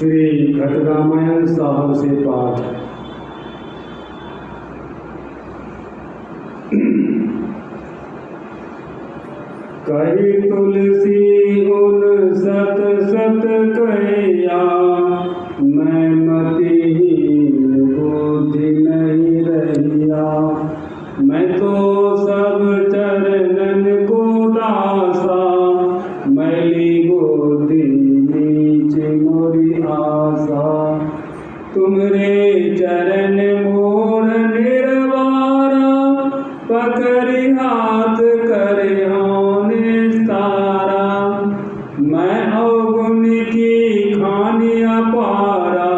श्री घटरामायण साहब से पाठ। कही तुलसी उन सत सत कहिया, मैं मतिहीन बुद्धि नहीं रहिया। मैं तो सब चरणन को दासा, मैली बुद्धि नीच मोरी आशा। तुमरे चरण मोर निर्वारा, पकड़ि हाथ करे निस्तारा। मैं अवगुण की खानी अपारा,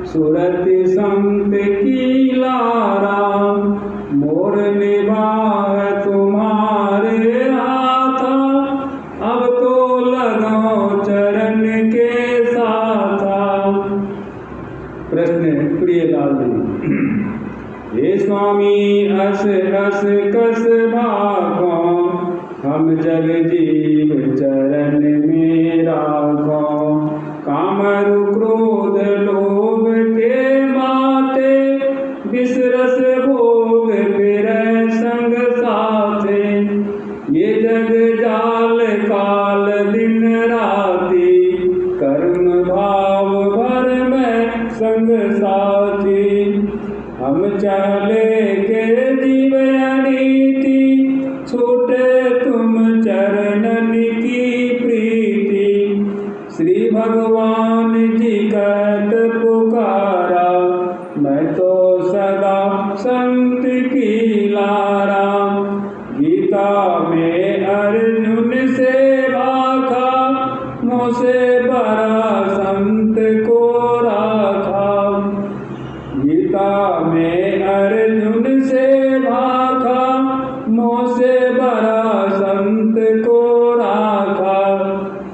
सुरति संत की लारा। मोर निभाव तुम्हारे हाथा, अब तो लगाओ चरण के साथा। प्रश्न प्रियलाल जी। हे स्वामी अस अस कस भागो, हम जग जीव चरण में राखो। कामरु क्रोध लोभ के माते, बिसरस भोग फिरै संग साथे। ये जग जाल काल दिन राति, कर्म भाव भर में संग साथी। हम चले के जीव अनीति, छूटे तुम चरणन की प्रीति। श्री भगवान जी कहत पुकारा, मैं तो सदा संत की लारा। गीता में अर्जुन से भाखा, मोसे बड़ा संत को राखा। गीता में अर्जुन से भाखा, मोसे बड़ा संत को राखा।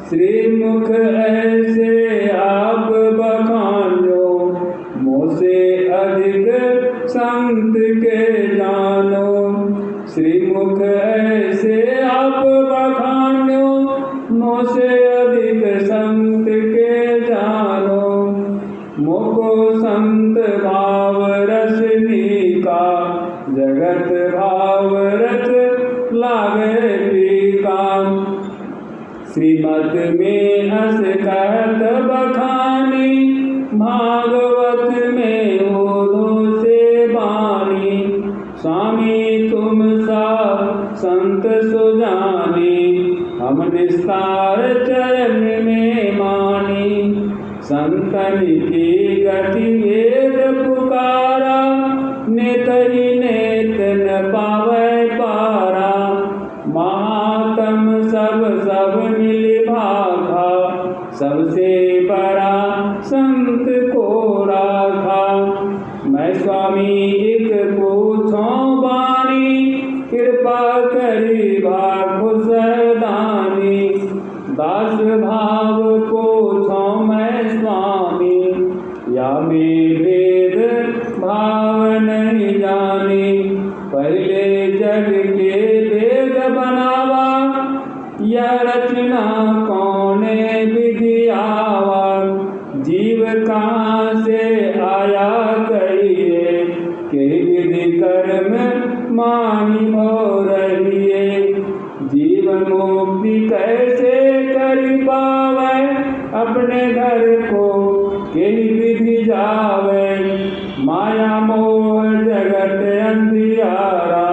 श्रीमुख ऐसे आप बखानो, मोसे अधिक संत के जानो। श्रीमुख ऐसे आप बखानो, मोसे अधिक संत के जानो। मोको संत भाव रसनीका, जगत भाव रस लागे पीका। श्रीमत में अस कहत बखानी, भागवत में ओधो से बानी। स्वामी तुम सा संत सुजानी, हम निस्तार चरण में मानी। संतन की गति वेद पुकारा, नेत ही नेत न पावै पारा। महात्म सब मिल भाखा, सबसे बड़ा संत को राखा। मैं स्वामी एक पूछो बानी, कृपा करी भाखु सदानी। दास भाव पूछो मैं स्वामी, या में भेद भाव नहीं जानी। पहले जग के वेद बनावा, यह रचना कौने विधि आवा। जीव कहाँ से आया कहिए, के विधि कर्म मानी हो रही है। जीवन मुक्ति कैसे कर पावे, अपने घर को के विधि जावे। माया मोह जगत अंधियारा,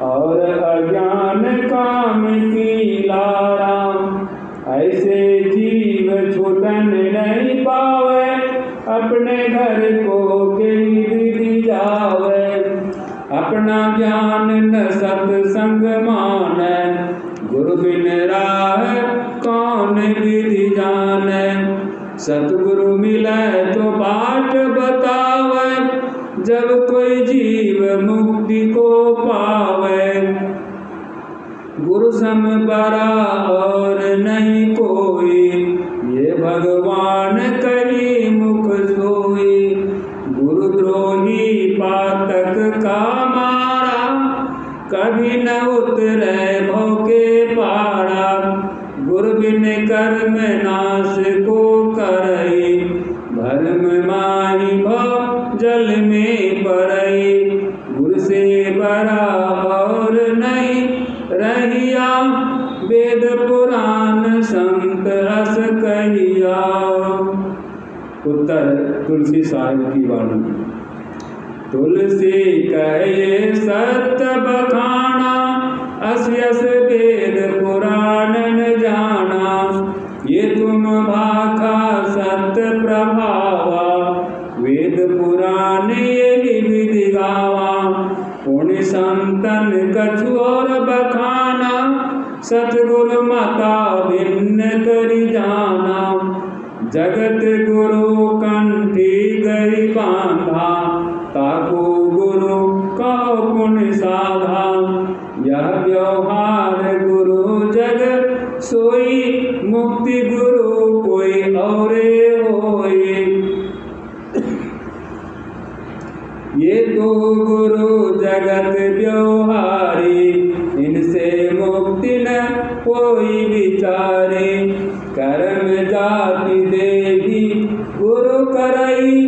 और अज्ञान काम की लारा। ऐसे जीव छूटन नहीं पावे, अपने घर को के विधि जावे। अपना ज्ञान न सत्संग माने, गुरु बिन राह कौन विधि जाने। सतगुरु मिले तो बाट बतावे, जब कोई जीव मुक्ति को पावे। गुरु सम बड़ा और नहीं कोई, ये भगवान कही मुख सोई। गुरुद्रोही पातक का मारा, कभी न उतरे भौके पारा। गुरु बिन कर्म नाश को करई, जाओ। उत्तर तुलसी साहिब की वाणी। तुलसी कहे सत्य बखाना, अस यस वेद पुराण न जाना। ये तुम भाखा सत्य प्रभावा, वेद पुराण ये विधि गावा। पुण्य संतन कछु और बखाना, सतगुरु माता भिन्न करि जाना। जगत गुरु कंठी गई बांधा, ताको गुरु का पुण्य साधा। यह व्यवहार गुरु जग सोई, मुक्ति गुरु कोई औरे होई। ये तो गुरु जगत व्यवहारी, इनसे मुक्ति न कोई विचारे। कर्म जाति देवी गुरु करई,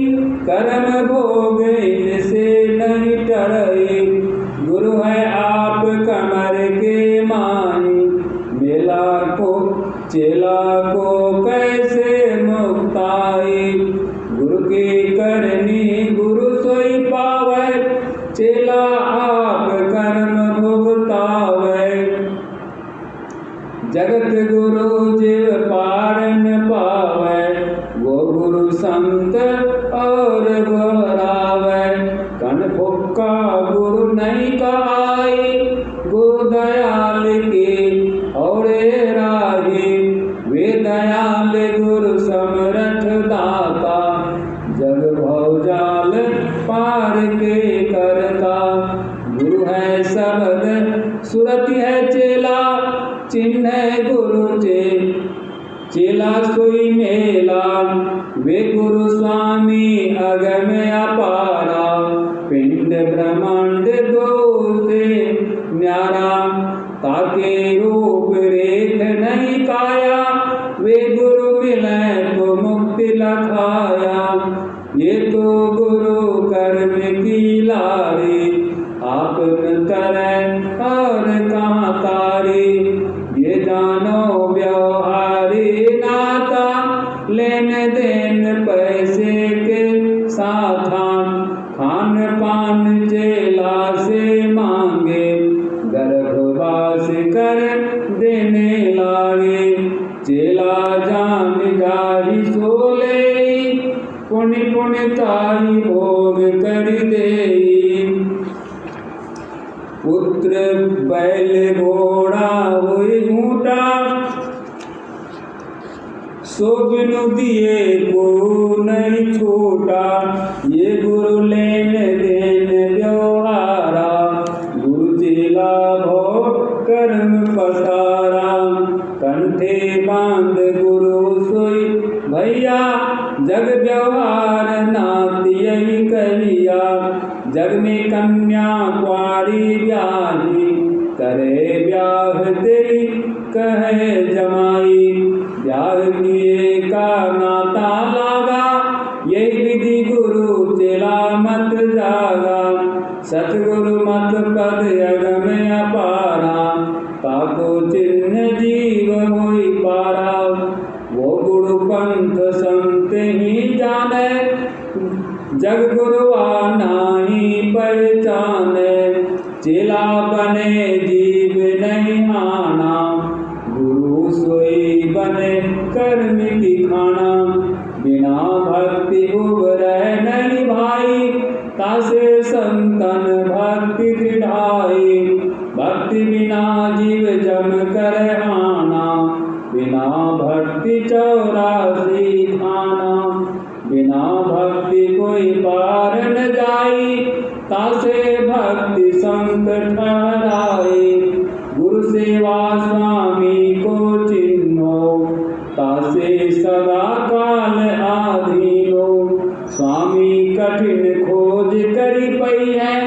कर्म भोग इनसे नहीं टरई। गुरु है आप कमर के माई, मेला को चेला को कैसे मुक्ताई। गुरु की करनी गुरु सोई पावै, चेला आप कर्म भुगतावै। जगत गुरु जीव पार न पावै, वो गुरु संत और गोहरावै। कन फुक्का गुरु नहीं कहाई, गुरु दयाल के औरे राही। वे दयाल गुरु समरथ दाता, जग भवजाल पार के करता। गुरु है शब्द सुरति है चेला, चिन्ह गुरु चेला सोई मेला। वे गुरु स्वामी अगम अपारा, पिंड ब्रह्मांड दो से न्यारा। ताके रूप रेख नहीं काया, वे गुरु मिले तो मुक्ति लखाया। ये तो गुरु कर्म की लारी, आप करें और कहाँ तारी। ये जानो व्यवहारी नाता, लेन देन पैसे के साथा। खान पान चेला से मांगे, गर्भवास कर देने लागे। चेला जान जाहि सोले, पुण्य पुण्य ताहि भोग कर देई। पुत्र बैल घोड़ा हुई ऊँटा, सो बिनु दिए को नहीं छूटा। ये गुरु लेन देन व्यवहारा, गुरु चेला भोग कर्म पसारा। कंठे बांध गुरु सोई भैया, जग व्यवहार नाथ यही कहिया। जग में कन्या कुआरी ब्याही, करे ब्याह तेरी कहे जमाई। ब्याह किए का नाता लागा, यही विधि गुरु चेला मत जागा। सतगुरु मत पद अगम अपारा, ताको चिन्ह जीव होई पारा। वो गुरु पंथ संत ही जाने, जग गुरुआ नाही पहचाने। चेला बने जीव नहीं आना, गुरु सोई बने कर्म की खाना। बिना भक्ति उबरै नहीं भाई, तासे संतन भक्ति दृढ़ाई। भक्ति बिना जीव जम कर आना, बिना भक्ति 84 खाना। बिना भक्ति कोई पार न जाई, तासे भक्ति संत ठहराई। गुरु सेवा स्वामी को चिन्हो, तासे सदा काल आधीनो। स्वामी कठिन खोज करी पई है,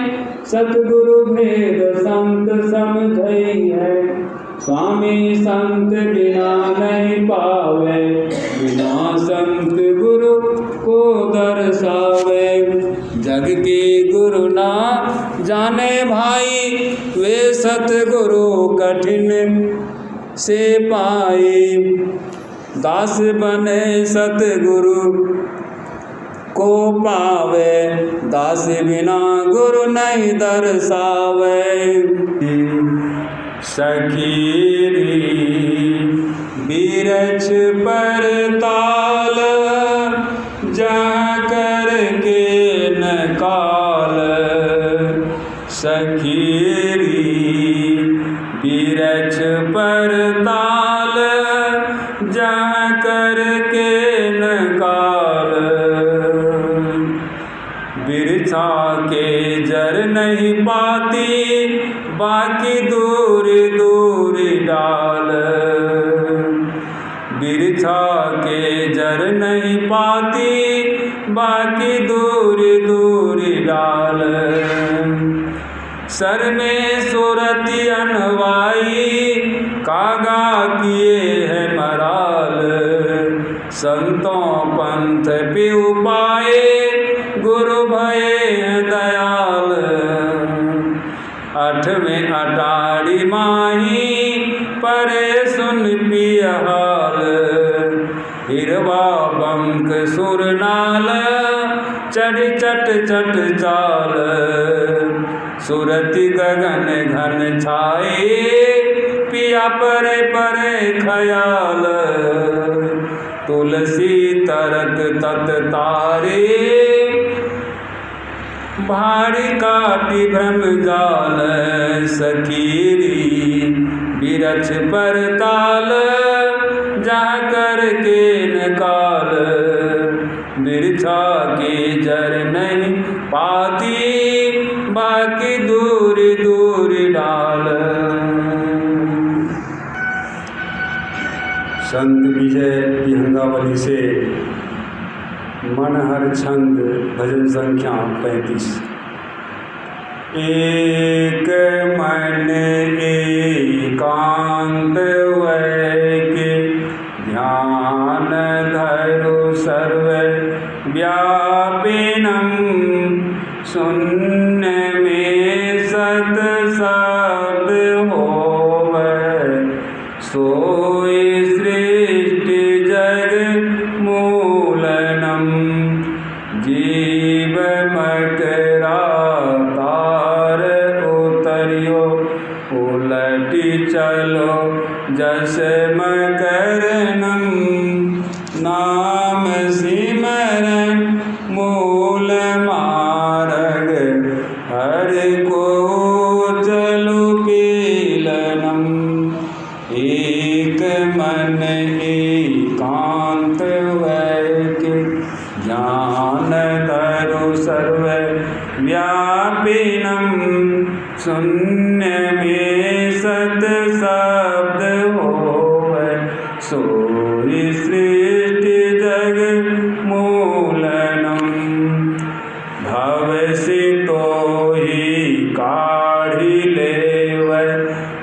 सतगुरु भेद संत समझई है। स्वामी संत बिना नहीं पावे, बिना संत गुरु को दर्शावे। जग के गुरु ना जाने भाई, वे सतगुरु कठिन से पाए। दास बने सतगुरु को पावे, दास बिना गुरु नहीं दर्शावे। सखीरी बिरछ पर ताल, जहाँ करके न काल। सखीरी बिरछ पर ताल, जहाँ करके न काल। बिरछा के जर नहीं पाती, बाकी दूर दूर डाल। बिरछा के जर नहीं पाती, बाकी दूर दूर डाल। सर में सूरति अनवाई, कागा किए है मराल। संतों पंथ पे उपाए, गुरु भये दयाल। अठवें अटारी माही, परे सुन पिया हाल। हिरवा बंक सुरनाल, चढ़ी चट चट चाल। सुरति गगन घन छाए, पिया परे परे खयाल। तुलसी तरत तत तारे, भारी काटी भ्रम जाल। सखीरी बिरछ पर ताल, जा करके न काल। बिरछा के जर नहीं पाती, बाकी दूर दूर डाल। संत विजय विहंगावली से मन हर छंद, भजन संख्या 35। एक मन एकांत वैके, ध्यान धरु सर्व व्यापिनम। शून्य में सत शब्द होवै, सोई सृष्टि जग मूलनम। जीव मकरा तार उतरियो, उलटी चलो जस मकरनम। नाम सिमरन मूल मार्ग, हर को चलो पीलनम। एक मन एकांत वैके, ज्ञान धरु सर्व व्यापिनम। शून्य में सत शब्द होवै, सोई सृष्टि जग मूलनम। भवसि तो ही काढ़ी लेवै,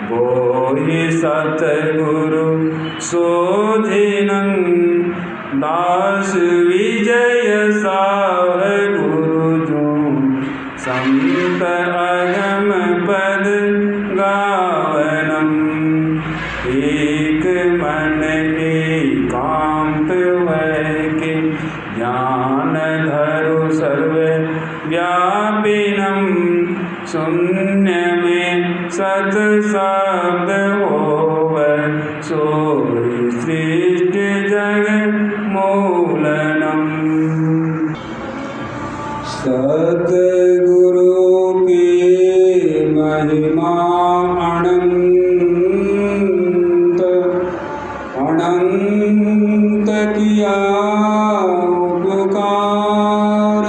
बोहि सतगुरु सोधिनं। दास विजय साव गुरु जो, संत अगम पद गावनम। एक मन एकांत वैके, ज्ञान धरु सर्व व्यापिनम। शून्य में सत शब्द होवै, सोई सृष्टि जग मूलनम। सतगुरु की महिमा अनंत, अनंत किया उपकार।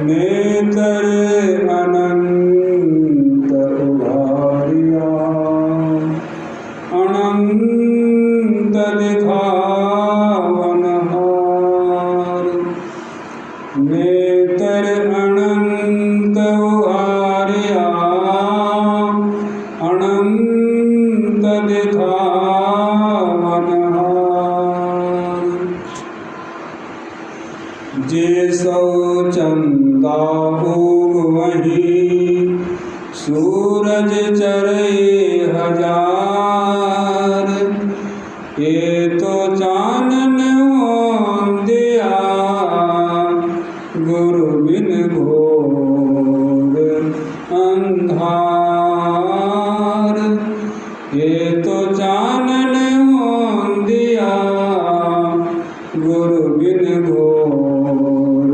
नेत्र अनंत उभारिया, अनंत दिखावन हार। नेत्र अनंत उभारिया, अनंत दिखावन हार। जे सौ चंदा वहीं, सूरज चढ़े हजार। ये तो बिन घोर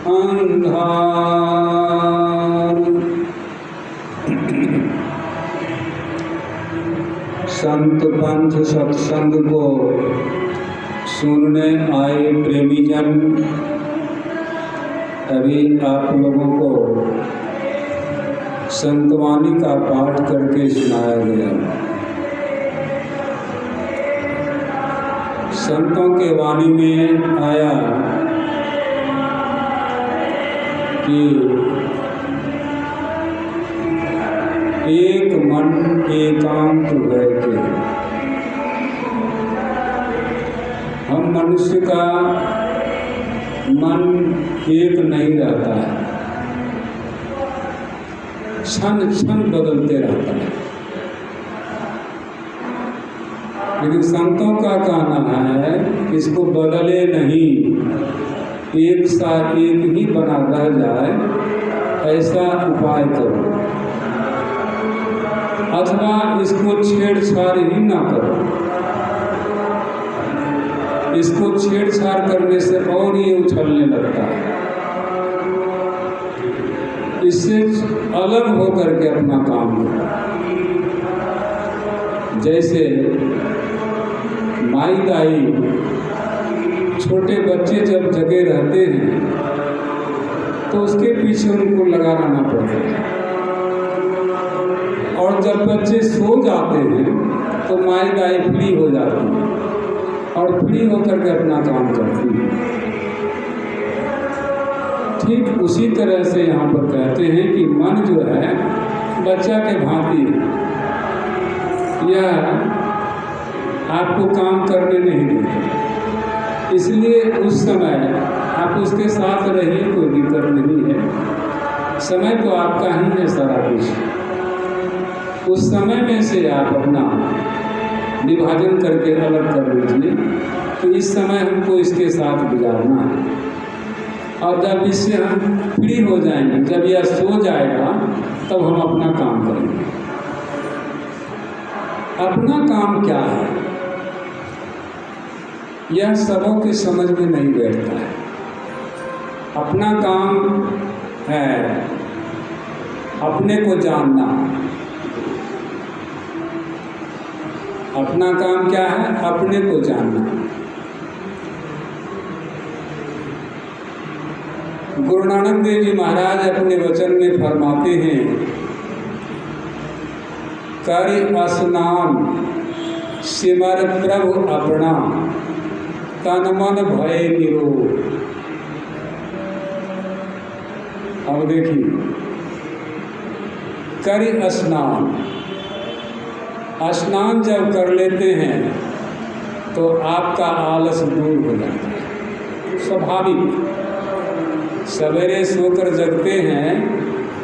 अंधार। संत पंथ सत्संग को सुनने आए प्रेमी जन, अभी आप लोगों को संतवाणी का पाठ करके सुनाया गया। संतों के वाणी में आया कि एक मन एकांत बैठे। हम मनुष्य का मन एक नहीं रहता है, क्षण क्षण बदलते रहता है। लेकिन संतों का कहना है इसको बदले नहीं, एक साथ एक ही बना रह जाए, ऐसा उपाय करो, अथवा इसको छेड़छाड़ ही ना करो। इसको छेड़छाड़ करने से और ये उछलने लगता है। इससे अलग होकर के अपना काम करो। जैसे माई दाई छोटे बच्चे जब जगे रहते हैं तो उसके पीछे उनको लगा रहना पड़ता है, और जब बच्चे सो जाते हैं तो माई दाई फ्री हो जाती है और फ्री होकर के अपना काम करती है। ठीक उसी तरह से यहाँ पर कहते हैं कि मन जो है बच्चा के भांति यह आपको काम करने नहीं देता, इसलिए उस समय आप उसके साथ रहिए, कोई दिक्कत नहीं है। समय तो आपका ही है सारा कुछ। उस समय में से आप अपना विभाजन करके अलग कर लीजिए कि इस समय हमको इसके साथ गुजारना है, और जब इससे हम फ्री हो जाएंगे, जब यह सो जाएगा तब हम अपना काम करेंगे। अपना काम क्या है यह सबों के समझ में नहीं बैठता है। अपना काम है अपने को जानना। अपना काम क्या है? अपने को जानना। गुरु नानक देव जी महाराज अपने वचन में फरमाते हैं, कर स्नान सिमर प्रभु अपना, तन मन भय निरोग। अब देखिए, कर स्नान, स्नान जब कर लेते हैं तो आपका आलस दूर हो जाता है। स्वाभाविक सवेरे सोकर जगते हैं,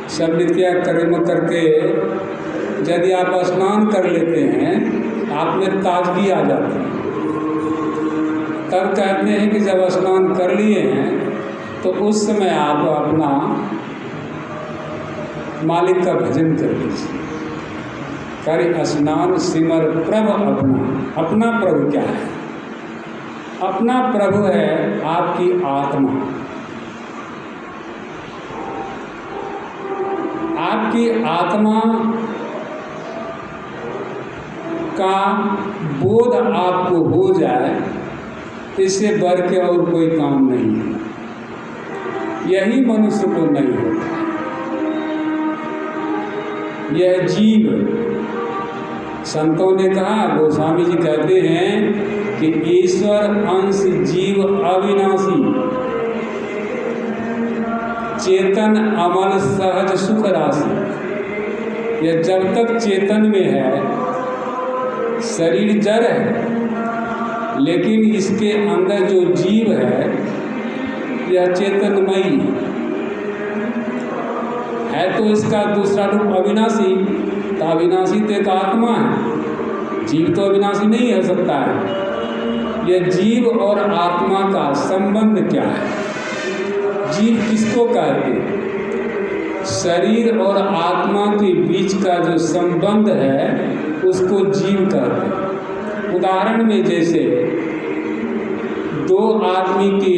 सब नित्य कर्म करके यदि आप स्नान कर लेते हैं आप में ताजगी आ जाती है। तब कहते हैं कि जब स्नान कर लिए हैं तो उस समय आप अपना मालिक का भजन कर लीजिए। कर स्नान सिमर प्रभु अपना। अपना प्रभु क्या है? अपना प्रभु है आपकी आत्मा। आपकी आत्मा का बोध आपको हो जाए, इससे बढ़ के और कोई काम नहीं है। यही मनुष्य को नहीं होता। यह जीव, संतों ने कहा, गोस्वामी जी कहते हैं कि ईश्वर अंश जीव अविनाशी, चेतन अमल सहज सुख राशि। यह जब तक चेतन में है, शरीर जड़ है, लेकिन इसके अंदर जो जीव है यह चेतनमयी है। तो इसका दूसरा रूप अविनाशी, तो अविनाशी तो एक आत्मा है, जीव तो अविनाशी नहीं हो सकता है। यह जीव और आत्मा का संबंध क्या है? जीव किसको कहते हैं? शरीर और आत्मा के बीच का जो संबंध है उसको जीव कहते हैं। उदाहरण में जैसे दो आदमी की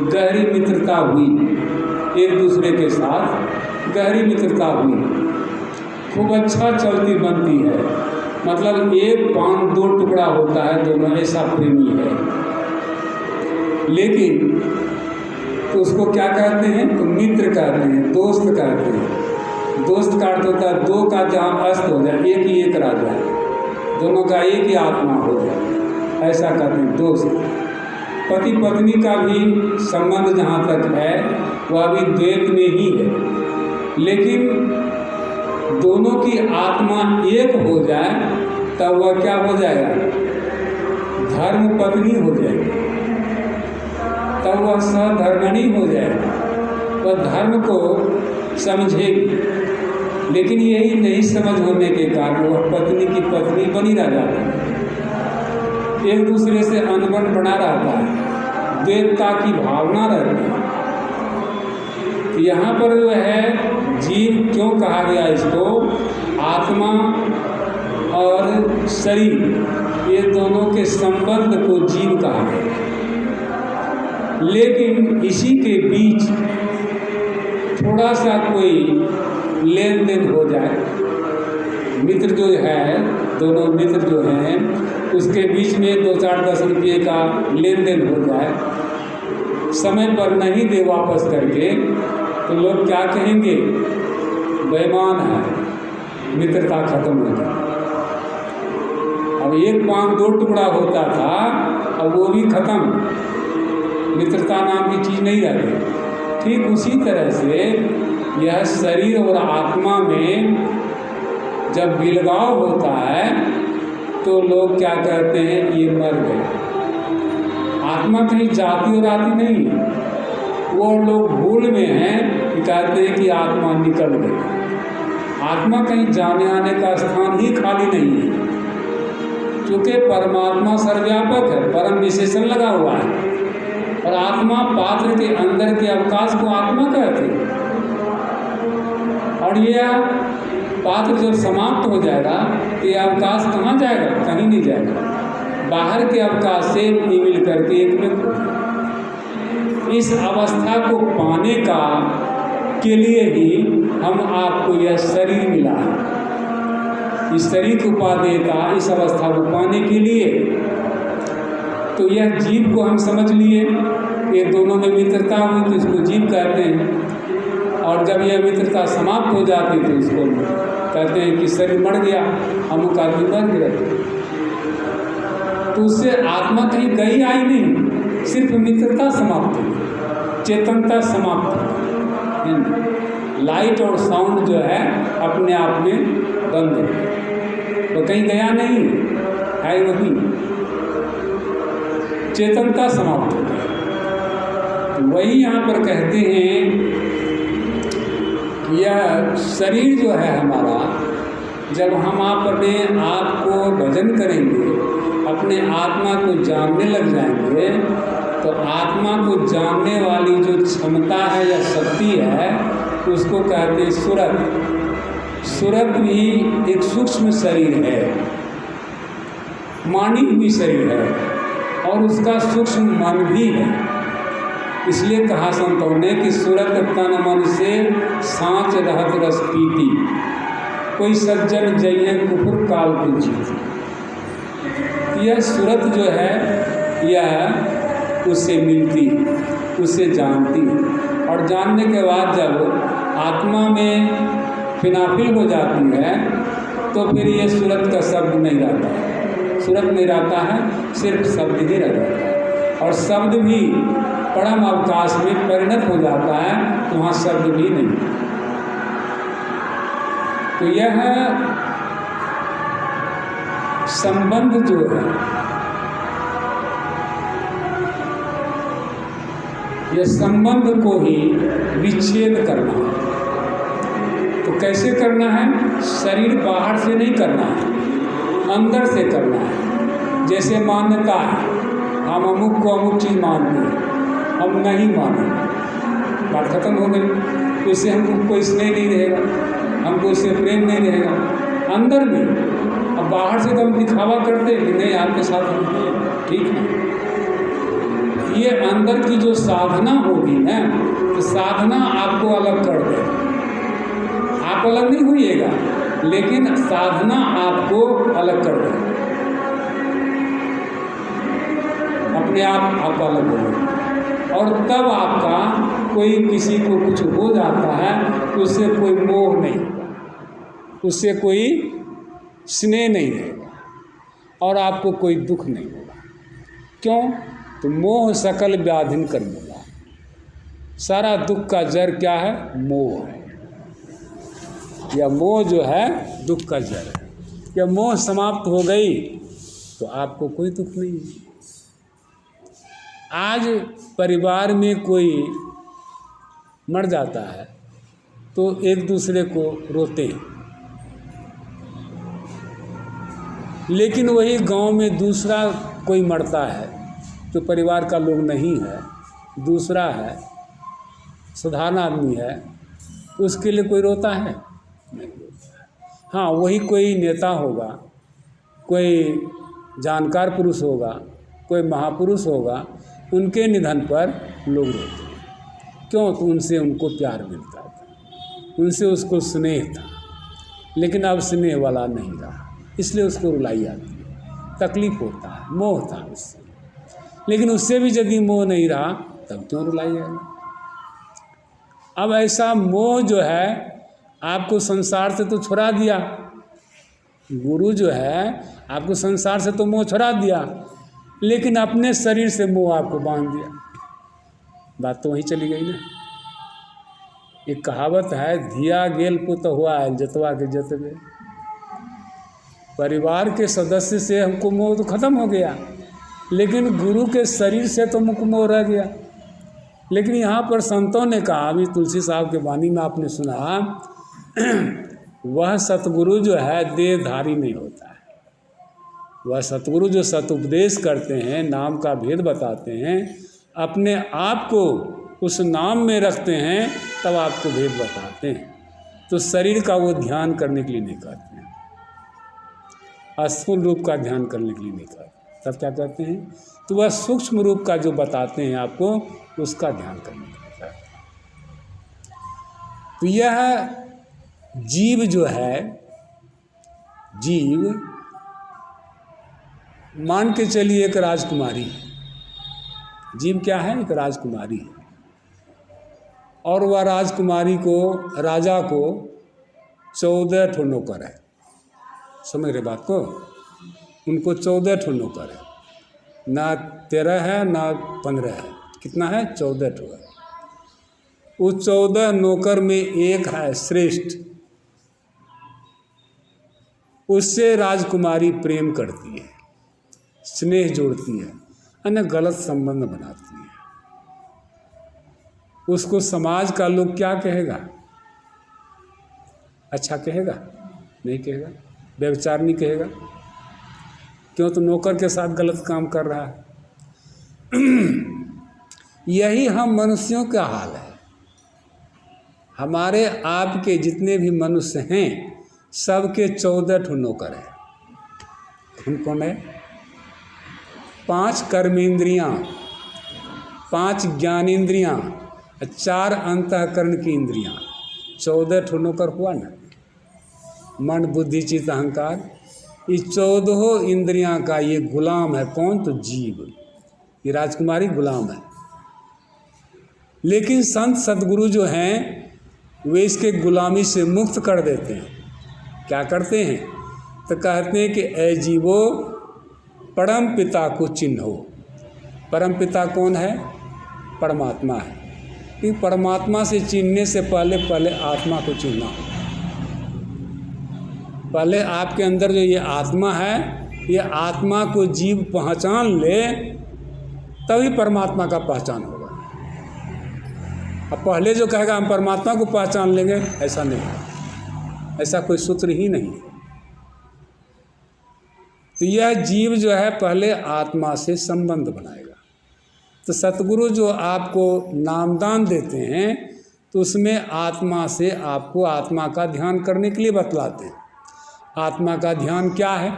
गहरी मित्रता हुई, एक दूसरे के साथ गहरी मित्रता हुई, खूब अच्छा चलती बनती है, मतलब एक पान दो टुकड़ा होता है, दोनों ऐसा प्रेमी है। लेकिन तो उसको क्या कहते हैं? तो मित्र कहते हैं, दोस्त कहते हैं। दोस्त का अर्थ होता है दो का जहाँ अस्त हो जाए, एक ही एक रह जाए, दोनों का एक ही आत्मा हो जाए, ऐसा कहते हैं दोस्त। पति पत्नी का भी संबंध जहाँ तक है वह भी द्वैत में ही है, लेकिन दोनों की आत्मा एक हो जाए तब वह क्या हो जाएगा? धर्म पत्नी हो जाएगी, तब वह सधर्मणी हो जाएगा, वह धर्म को समझेगी। लेकिन यही नहीं समझ होने के कारण वह पत्नी की पत्नी बनी रह जाती है, एक दूसरे से अनबन बना रहता है, द्वैतता की भावना रहती है। यहाँ पर जो है जीव क्यों कहा गया इसको? आत्मा और शरीर ये दोनों के संबंध को जीव कहा गया। लेकिन इसी के बीच थोड़ा सा कोई लेन देन हो जाए, मित्र जो है, दोनों मित्र जो हैं उसके बीच में 2-4-10 रुपये का लेन देन हो जाए, समय पर नहीं दे वापस करके, तो लोग क्या कहेंगे? बेईमान है, मित्रता खत्म हो गई। अब एक पान दो टुकड़ा होता था, अब वो भी खत्म, मित्रता नाम की चीज़ नहीं रही। ठीक उसी तरह से यह शरीर और आत्मा में जब विलगाव होता है तो लोग क्या कहते हैं? ये मर गए। आत्मा कहीं जाती और आती नहीं है, वो लोग भूल में हैं कि कहते हैं कि आत्मा निकल गई। आत्मा कहीं जाने आने का स्थान ही खाली नहीं है, क्योंकि परमात्मा सर्वव्यापक है, परम विशेषण लगा हुआ है, और आत्मा पात्र के अंदर के अवकाश को आत्मा कहते हैं। और यह पात्र जब समाप्त हो जाएगा तो यह अवकाश कहाँ जाएगा? कहीं नहीं जाएगा, बाहर के अवकाश से मिल करके एक में इस अवस्था को पाने का के लिए ही हम आपको यह शरीर मिला है। इस शरीर को उपादेय का इस अवस्था को पाने के लिए तो यह जीव को हम समझ लिए, ये दोनों में मित्रता हुई तो इसको जीव कहते हैं। और जब यह मित्रता समाप्त हो जाती तो इसको कहते हैं कि शरीर मर गया, हम आदमी मर गए। तो उससे आत्मा कहीं गई आई नहीं, सिर्फ मित्रता समाप्त हुई, चेतनता समाप्त हुई। लाइट और साउंड जो है अपने आप में बंद है, तो कहीं गया नहीं है, वही चेतनता समाप्त हो गई। वही यहाँ पर कहते हैं यह शरीर जो है हमारा, जब हम अपने आप को भजन करेंगे, अपने आत्मा को जानने लग जाएंगे, तो आत्मा को जानने वाली जो क्षमता है या शक्ति है उसको कहते हैं सुरत। सुरत भी एक सूक्ष्म शरीर है, मानी हुई शरीर है, और उसका सूक्ष्म मन भी है। इसलिए कहा संतों ने कि सुरत तन मन से सांच रहत रस पीती, कोई सज्जन जइए कुफुर काल को जीती। यह सुरत जो है यह उससे मिलती है, उससे जानती है, और जानने के बाद जब आत्मा में फिनाफिल हो जाती है तो फिर ये सुरत का शब्द नहीं रहता है, सुरत नहीं रहता है, सिर्फ शब्द ही रह जाता है। और शब्द भी परम अवकाश में परिणत हो जाता है, तो वहाँ शब्द भी नहीं। तो यह संबंध जो है, यह संबंध को ही विच्छेद करना है। तो कैसे करना है? शरीर बाहर से नहीं करना है, अंदर से करना है। जैसे मान्यता है, हम अमुक को अमुक चीज़ मानते हैं, हम नहीं माने, बात खत्म हो गई। तो इससे हमको कोई स्नेह नहीं रहेगा, हमको इससे प्रेम नहीं रहेगा अंदर में। अब बाहर से तो हम दिखावा करते हैं कि नहीं आपके साथ हम ठीक है, ये अंदर की जो साधना होगी ना, तो साधना आपको अलग कर देगी। आप अलग नहीं होइएगा, लेकिन साधना आपको अलग कर देगी। अपने आप अलग होगा। और तब आपका कोई किसी को कुछ हो जाता है तो उससे कोई मोह नहीं होगा, उससे कोई स्नेह नहीं रहेगा, और आपको कोई दुख नहीं होगा। क्यों? तो मोह सकल व्याधिन कर देगा। सारा दुख का जड़ क्या है? मोह है। यह मोह जो है दुख का जड़ है। यह मोह समाप्त हो गई तो आपको कोई दुख नहीं है। आज परिवार में कोई मर जाता है तो एक दूसरे को रोते हैं, लेकिन वही गांव में दूसरा कोई मरता है जो परिवार का लोग नहीं है, दूसरा है, साधारण आदमी है, उसके लिए कोई रोता है? नहीं रोता है। हाँ, वही कोई नेता होगा, कोई जानकार पुरुष होगा, कोई महापुरुष होगा, उनके निधन पर लोग रोते हैं। क्यों? तो उनसे उनको प्यार मिलता था, उनसे उसको स्नेह था, लेकिन अब स्नेह वाला नहीं रहा, इसलिए उसको रुलाई आती है, तकलीफ होता है, मोह था उससे। लेकिन उससे भी यदि मोह नहीं रहा तब क्यों रुलाई जाएगा? अब ऐसा मोह जो है आपको संसार से तो छुड़ा दिया, गुरु जो है आपको संसार से तो मोह छुड़ा दिया, लेकिन अपने शरीर से मोह आपको बांध दिया। बात तो वहीं चली गई ना। एक कहावत है, धिया गेल पुत हुआ है जतवा के जतवे। परिवार के सदस्य से हमको मोह तो खत्म हो गया, लेकिन गुरु के शरीर से तो मुख मोह रह गया। लेकिन यहाँ पर संतों ने कहा, अभी तुलसी साहब के वाणी में आपने सुना, वह सतगुरु जो है देहधारी नहीं होता है। वह सतगुरु जो सतुपदेश करते हैं, नाम का भेद बताते हैं, अपने आप को उस नाम में रखते हैं, तब आपको भेद बताते हैं। तो शरीर का वो ध्यान करने के लिए नहीं करते हैं, स्थूल रूप का ध्यान करने के लिए नहीं करते, तब क्या कहते हैं? तो वह सूक्ष्म रूप का जो बताते हैं आपको, उसका ध्यान करने के लिए करते हैं। तो यह जीव जो है, जीव मान के चलिए एक राजकुमारी है। जीव क्या है? एक राजकुमारी है। और वह राजकुमारी को, राजा को 14 ठो नौकर है। समझ रहे बात को? उनको 14 ठो नौकर है, ना 13 है ना 15 है। कितना है? 14 ठो है। उस 14 नौकर में एक है श्रेष्ठ, उससे राजकुमारी प्रेम करती है, स्नेह जोड़ती है, अन्य गलत संबंध बनाती है। उसको समाज का लोग क्या कहेगा? अच्छा कहेगा? नहीं कहेगा। व्यभिचारिणी कहेगा। क्यों? तो नौकर के साथ गलत काम कर रहा है। यही हम मनुष्यों का हाल है। हमारे आपके जितने भी मनुष्य हैं, सबके 14 ठो नौकर हैं। कौन है? 5 कर्मेंद्रियाँ, 5 ज्ञानेंद्रियाँ, 4 अंतःकरण की इंद्रियाँ, 14 ठो नौकर हुआ ना। मन बुद्धि चित्त अहंकार, ये 14 इंद्रियाँ का ये गुलाम है। कौन? तो जीव। ये राजकुमारी गुलाम है। लेकिन संत सदगुरु जो हैं वे इसके गुलामी से मुक्त कर देते हैं। क्या करते हैं? तो कहते हैं कि ऐ जीवो परम पिता को चिन्हो। परम पिता कौन है? परमात्मा है। कि परमात्मा से चिन्हने से पहले आत्मा को चिन्हना होगा। पहले आपके अंदर जो ये आत्मा है, ये आत्मा को जीव पहचान ले, तभी परमात्मा का पहचान होगा। अब पहले जो कहेगा हम परमात्मा को पहचान लेंगे, ऐसा नहीं है, ऐसा कोई सूत्र ही नहीं है। तो यह जीव जो है पहले आत्मा से संबंध बनाएगा। तो सतगुरु जो आपको नामदान देते हैं, तो उसमें आत्मा से आपको आत्मा का ध्यान करने के लिए बतलाते हैं। आत्मा का ध्यान क्या है?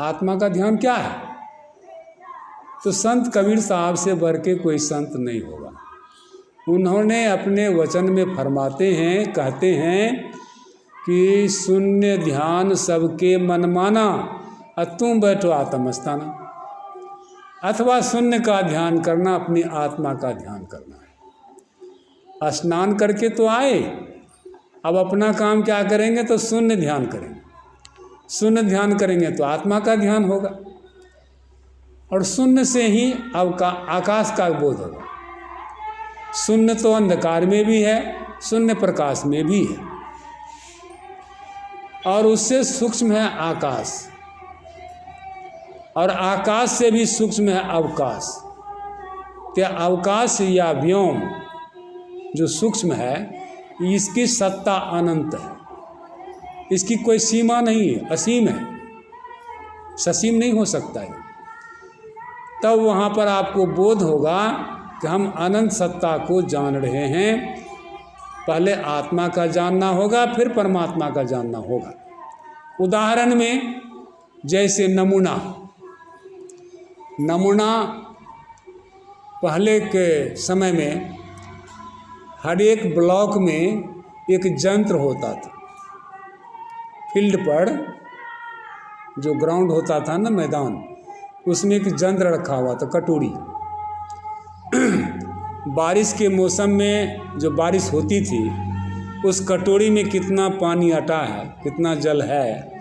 आत्मा का ध्यान क्या है? तो संत कबीर साहब से बढ़ के कोई संत नहीं होगा। उन्होंने अपने वचन में फरमाते हैं, कहते हैं कि शून्य ध्यान सबके मन माना, तुम बैठो आत्मस्थाना। अथवा शून्य का ध्यान करना, अपनी आत्मा का ध्यान करना है। स्नान करके तो आए, अब अपना काम क्या करेंगे? तो शून्य ध्यान करेंगे। शून्य ध्यान करेंगे तो आत्मा का ध्यान होगा, और शून्य से ही आकाश का बोध होगा। शून्य तो अंधकार में भी है, शून्य प्रकाश में भी है, और उससे सूक्ष्म है आकाश, और आकाश से भी सूक्ष्म है अवकाश। तो अवकाश या व्योम जो सूक्ष्म है, इसकी सत्ता अनंत है, इसकी कोई सीमा नहीं है, असीम है, ससीम नहीं हो सकता है। तब वहाँ पर आपको बोध होगा कि हम अनंत सत्ता को जान रहे हैं। पहले आत्मा का जानना होगा, फिर परमात्मा का जानना होगा। उदाहरण में जैसे नमूना पहले के समय में हर एक ब्लॉक में एक यंत्र होता था। फील्ड पर जो ग्राउंड होता था ना, मैदान, उसमें एक यंत्र रखा हुआ था, कटोरी। बारिश के मौसम में जो बारिश होती थी, उस कटोरी में कितना पानी अटा है, कितना जल है,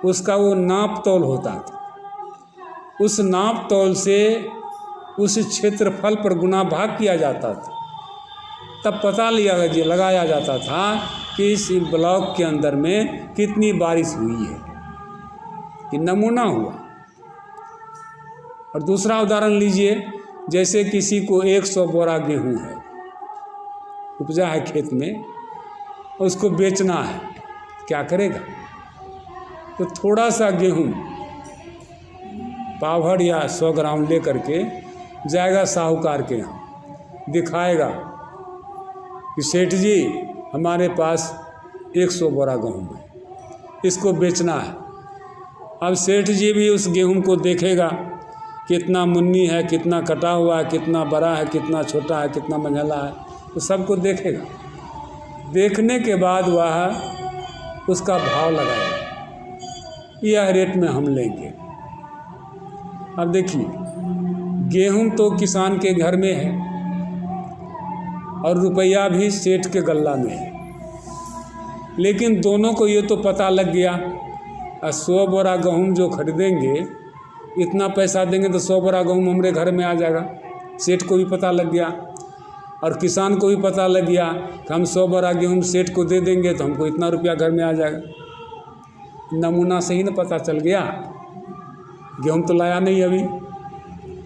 उसका वो नाप तौल होता था। उस नाप तौल से उस क्षेत्रफल पर गुना भाग किया जाता था। तब पता लगाया जाता था कि इस ब्लॉक के अंदर में कितनी बारिश हुई है, कि नमूना हुआ। और दूसरा उदाहरण लीजिए, जैसे किसी को 100 बोरा गेहूं है, उपजा है खेत में, उसको बेचना है, क्या करेगा? तो थोड़ा सा गेहूं पावभर या 100 ग्राम ले करके जाएगा साहूकार के यहाँ, दिखाएगा कि सेठ जी हमारे पास 100 बोरा गेहूं है, इसको बेचना है। अब सेठ जी भी उस गेहूं को देखेगा, कितना मुन्नी है, कितना कटा हुआ है, कितना बड़ा है, कितना छोटा है, कितना मंझला है, तो सबको देखेगा। देखने के बाद वह उसका भाव लगाएगा, यह रेट में हम लेंगे। अब देखिए, गेहूं तो किसान के घर में है और रुपया भी सेठ के गल्ला में है, लेकिन दोनों को ये तो पता लग गया, 100 बोरा गेहूं जो खरीदेंगे, इतना पैसा देंगे तो 100 बोरा गेहूं हमारे घर में आ जाएगा। सेठ को भी पता लग गया और किसान को भी पता लग गया कि हम 100 बोरा गेहूं सेठ को दे देंगे तो हमको इतना रुपया घर में आ जाएगा। नमूना से ही ना पता चल गया, गेहूं तो लाया नहीं अभी,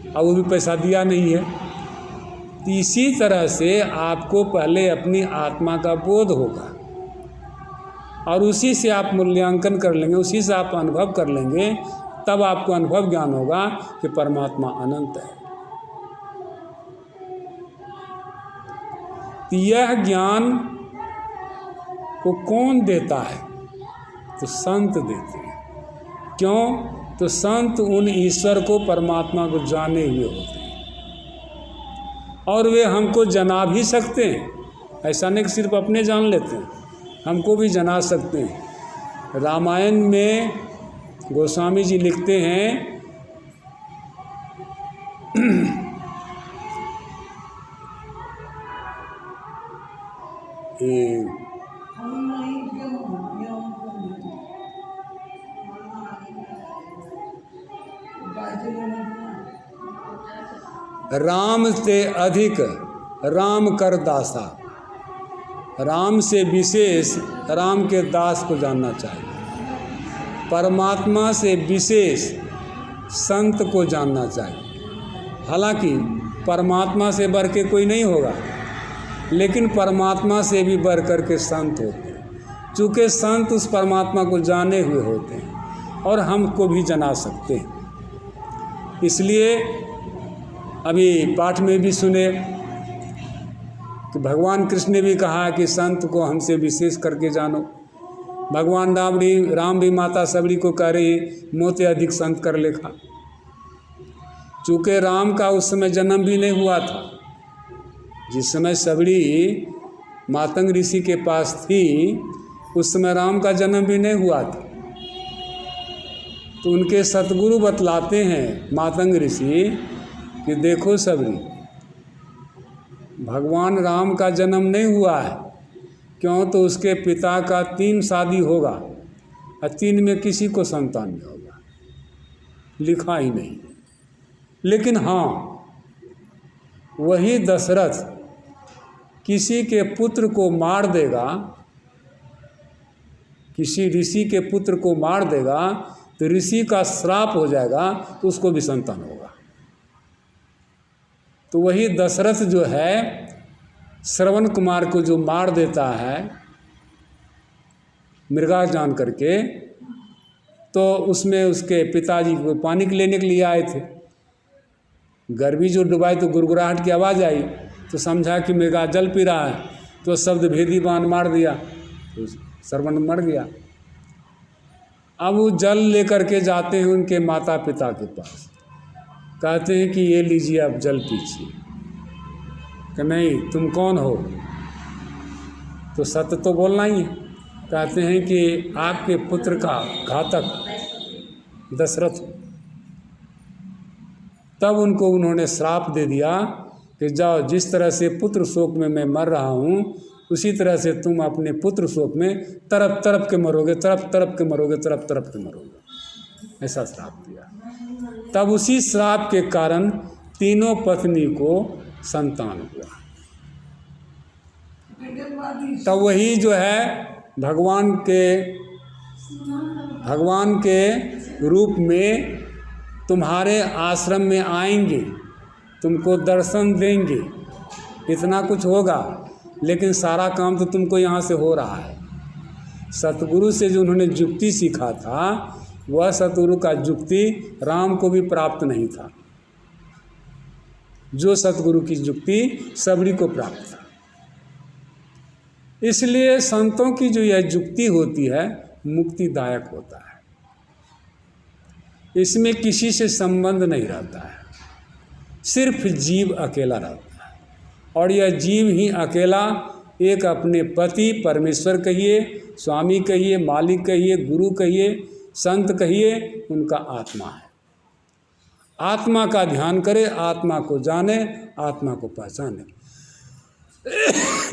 और वो भी पैसा दिया नहीं है। तो इसी तरह से आपको पहले अपनी आत्मा का बोध होगा, और उसी से आप मूल्यांकन कर लेंगे, उसी से आप अनुभव कर लेंगे, तब आपको अनुभव ज्ञान होगा कि परमात्मा अनंत है। तो यह ज्ञान को कौन देता है? तो संत देते हैं। क्यों? तो संत उन ईश्वर को, परमात्मा को जाने हुए होते हैं, और वे हमको जना भी सकते हैं। ऐसा नहीं कि सिर्फ अपने जान लेते हैं, हमको भी जना सकते हैं। रामायण में गोस्वामी जी लिखते हैं राम से अधिक राम कर दासा, राम से विशेष राम के दास को जानना चाहिए। परमात्मा से विशेष संत को जानना चाहिए। हालांकि परमात्मा से बढ़ के कोई नहीं होगा, लेकिन परमात्मा से भी बढ़ कर के संत होते हैं। चूँकि संत उस परमात्मा को जाने हुए होते हैं और हमको भी जना सकते हैं। इसलिए अभी पाठ में भी सुने कि भगवान कृष्ण ने भी कहा कि संत को हमसे विशेष करके जानो। भगवान राम भी माता सबरी को कह रही, मोते अधिक संत कर लेखा। चूँकि राम का उस समय जन्म भी नहीं हुआ था, जिस समय सबरी मातंग ऋषि के पास थी उस समय राम का जन्म भी नहीं हुआ था। तो उनके सतगुरु बतलाते हैं मातंग ऋषि कि देखो सबरी, भगवान राम का जन्म नहीं हुआ है, क्यों? तो उसके पिता का 3 शादी होगा और 3 में किसी को संतान नहीं होगा, लिखा ही नहीं। लेकिन हाँ, वही दशरथ किसी के पुत्र को मार देगा, किसी ऋषि के पुत्र को मार देगा तो ऋषि का श्राप हो जाएगा, तो उसको भी संतान होगा। तो वही दशरथ जो है श्रवण कुमार को जो मार देता है मृगा जान करके, तो उसमें उसके पिताजी को पानी लेने के लिए आए थे। गर्मी जो डुबाई तो गुड़गुड़ाहट की आवाज़ आई, तो समझा कि मृगा जल पी रहा है, तो शब्द भेदी बाण मार दिया, तो श्रवण मर गया। अब वो जल लेकर के जाते हैं उनके माता पिता के पास, कहते हैं कि ये लीजिए आप जल पीजिए। कि नहीं, तुम कौन हो? तो सत्य तो बोलना ही है। कहते हैं कि आपके पुत्र का घातक दशरथ। तब उनको उन्होंने श्राप दे दिया कि जाओ, जिस तरह से पुत्र शोक में मैं मर रहा हूँ उसी तरह से तुम अपने पुत्र शोक में तरफ तरफ के मरोगे, तरफ तरफ के मरोगे, तरफ तरफ के मरोगे, ऐसा श्राप दिया। तब उसी श्राप के कारण तीनों पत्नी को संतान हुआ। तब वही जो है भगवान के रूप में तुम्हारे आश्रम में आएंगे, तुमको दर्शन देंगे, इतना कुछ होगा, लेकिन सारा काम तो तुमको यहाँ से हो रहा है। सतगुरु से जो उन्होंने जुक्ति सीखा था, वह सतगुरु का जुक्ति राम को भी प्राप्त नहीं था, जो सतगुरु की जुक्ति सबरी को प्राप्त था। इसलिए संतों की जो यह जुक्ति होती है मुक्तिदायक होता है, इसमें किसी से संबंध नहीं रहता है, सिर्फ जीव अकेला रहता है। और यह जीव ही अकेला एक अपने पति परमेश्वर कहिए, स्वामी कहिए, मालिक कहिए, गुरु कहिए, संत कहिए, उनका आत्मा है। आत्मा का ध्यान करे, आत्मा को जाने, आत्मा को पहचाने।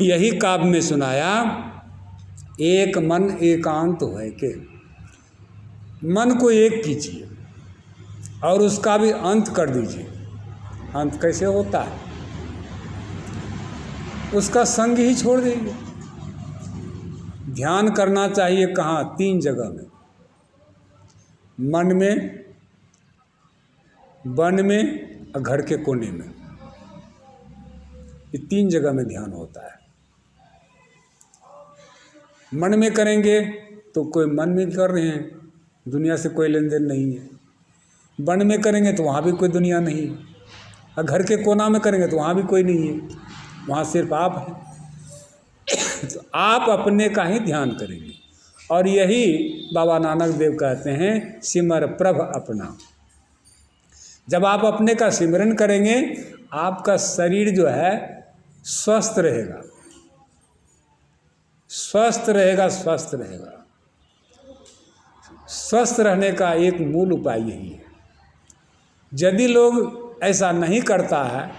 यही काव्य में सुनाया, एक मन एकांत है के। मन को एक कीजिए और उसका भी अंत कर दीजिए। अंत कैसे होता है? उसका संग ही छोड़ दीजिए। ध्यान करना चाहिए कहाँ? 3 जगह में, मन में, वन में और घर के कोने में। ये 3 जगह में ध्यान होता है। मन में करेंगे तो कोई मन में कर रहे हैं, दुनिया से कोई लेन देन नहीं है। वन में करेंगे तो वहाँ भी कोई दुनिया नहीं है, और घर के कोना में करेंगे तो वहाँ भी कोई नहीं है, वहाँ सिर्फ आप हैं। तो आप अपने का ही ध्यान करेंगे। और यही बाबा नानक देव कहते हैं, सिमर प्रभ अपना। जब आप अपने का सिमरन करेंगे, आपका शरीर जो है स्वस्थ रहेगा, स्वस्थ रहेगा, स्वस्थ रहेगा। स्वस्थ रहने का एक मूल उपाय यही है। यदि लोग ऐसा नहीं करता है,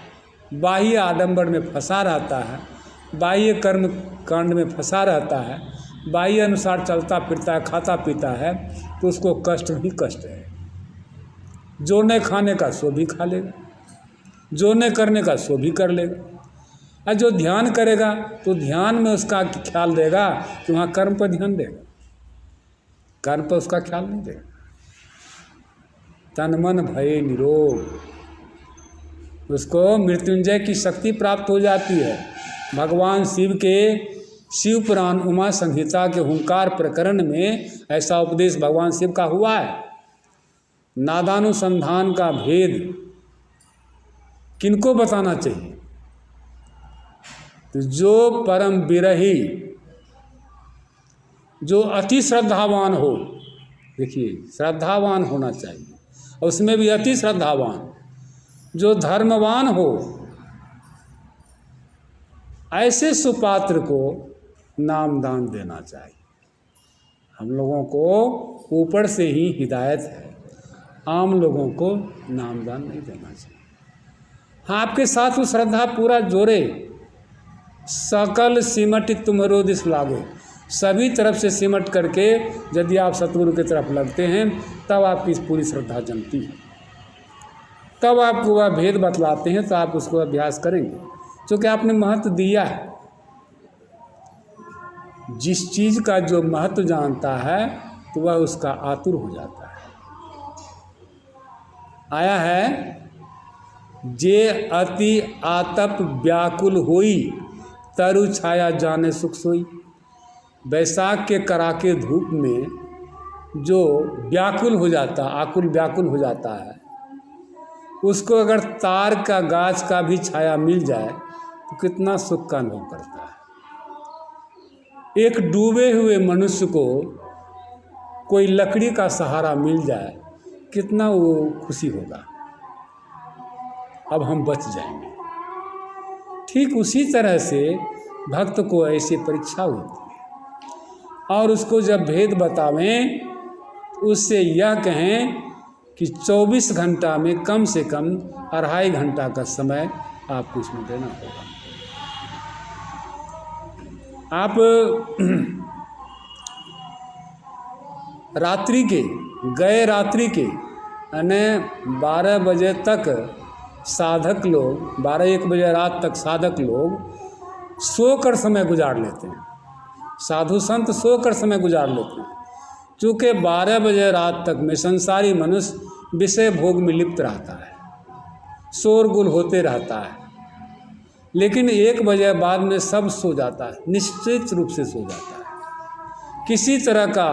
बाह्य आडंबर में फंसा रहता है, बाह्य कर्म कांड में फंसा रहता है, बाह्य अनुसार चलता फिरता है, खाता पीता है, तो उसको कष्ट ही कष्ट है। जो नहीं खाने का सो भी खा लेगा, जो नहीं करने का सो भी कर लेगा। और जो ध्यान करेगा तो ध्यान में उसका ख्याल देगा कि वहाँ कर्म पर ध्यान देगा, कर्म पर उसका ख्याल नहीं देगा। तन मन भय निरोग, उसको मृत्युंजय की शक्ति प्राप्त हो जाती है। भगवान शिव के शिव पुराण उमा संहिता के हुंकार प्रकरण में ऐसा उपदेश भगवान शिव का हुआ है। नादानुसंधान का भेद किनको बताना चाहिए? तो जो परम विरही, जो अति श्रद्धावान हो, देखिए श्रद्धावान होना चाहिए, और उसमें भी अति श्रद्धावान, जो धर्मवान हो, ऐसे सुपात्र को नामदान देना चाहिए। हम लोगों को ऊपर से ही हिदायत है, आम लोगों को नामदान नहीं देना चाहिए। हाँ, आपके साथ वो श्रद्धा पूरा जोड़े, सकल सिमट तुम्हारो दिस लागो, सभी तरफ से सिमट करके यदि आप सतगुरु की तरफ लगते हैं तब आपकी पूरी श्रद्धा जमती है, तब आपको वह भेद बतलाते हैं तो आप उसको अभ्यास करेंगे, क्योंकि आपने महत्व दिया है। जिस चीज़ का जो महत्व जानता है तो वह उसका आतुर हो जाता है। आया है, जे अति आतप व्याकुल होई, तरु छाया जाने सुख सोई। बैसाख के कड़ाके धूप में जो व्याकुल हो जाता, आकुल व्याकुल हो जाता है, उसको अगर तार का गाछ का भी छाया मिल जाए तो कितना सुख का अनुभव करता है। एक डूबे हुए मनुष्य को कोई लकड़ी का सहारा मिल जाए कितना वो खुशी होगा, अब हम बच जाएंगे। ठीक उसी तरह से भक्त को ऐसी परीक्षा होती है और उसको जब भेद बतावें उससे यह कहें कि 24 घंटा में कम से कम 2.5 घंटा का समय आपको इसमें देना होगा। आप रात्रि के गए रात्रि के यानी 12 बजे तक साधक लोग, 12-1 बजे रात तक साधक लोग सोकर समय गुजार लेते हैं, साधु संत सोकर समय गुजार लेते हैं, क्योंकि 12 बजे रात तक में संसारी मनुष्य विषय भोग में लिप्त रहता है, शोरगुल होते रहता है। लेकिन 1 बजे बाद में सब सो जाता है, निश्चित रूप से सो जाता है, किसी तरह का